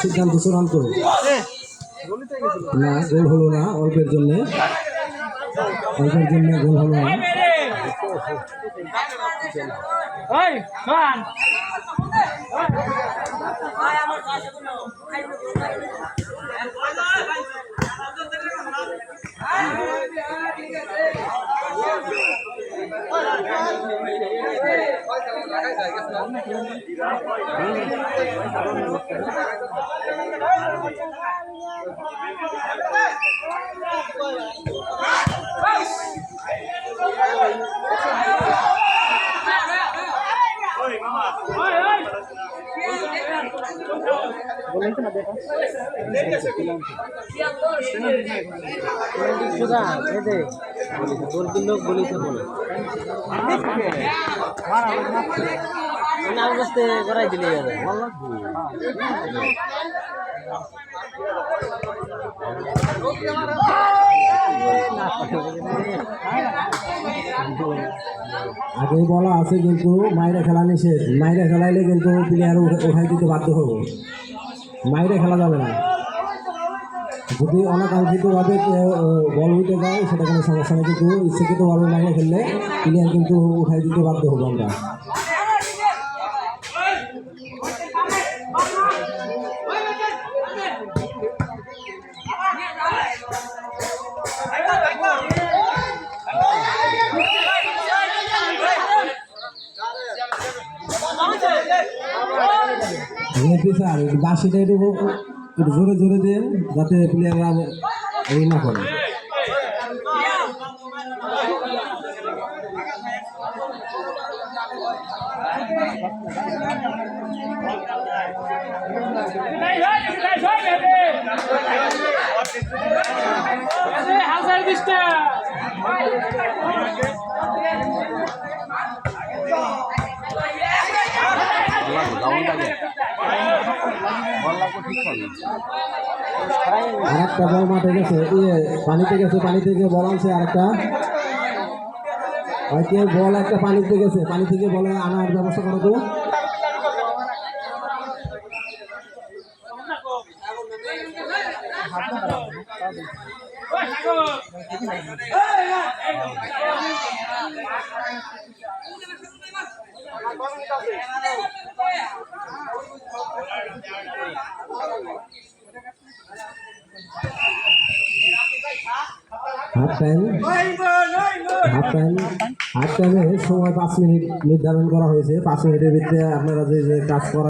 সিদ্ধান্ত চূড়ান্ত না, গোল হলো না, অল্পের জন্য গোল হলো না। লোক বলেছে বলে অবস্থা করাই দিলে আগেই বলা আছে, কিন্তু মাইরে খেলা নিষেধ। মাইরে খেলাইলে কিন্তু প্লেয়ার উঠাই দিতে বাধ্য হবো। মাইরে খেলা যাবে না। যদি অনাকাঙ্ক্ষিতভাবে বল উঠে যায় সেটা কোনো সমস্যা নেই, কিন্তু ইচ্ছাকৃতভাবে মাইরে খেললে প্লেয়ার কিন্তু উঠাই দিতে বাধ্য হবো আমরা। বাসিটা একটু জোরে জোরে দেন যাতে প্লেয়াররা এই না করে। আরেকটা বল মাঠে গেছে, পানিতে গেছে, পানি থেকে বল আনছে আরেকটা। হয়তো বল একটা পানিতে গেছে, পানি থেকে বলে আনার ব্যবস্থা করো তো। হাফ টাইমে সময় 5 মিনিট নির্ধারণ করা হয়েছে। 5 মিনিটের ভিতরে আপনারা যে কাজ করা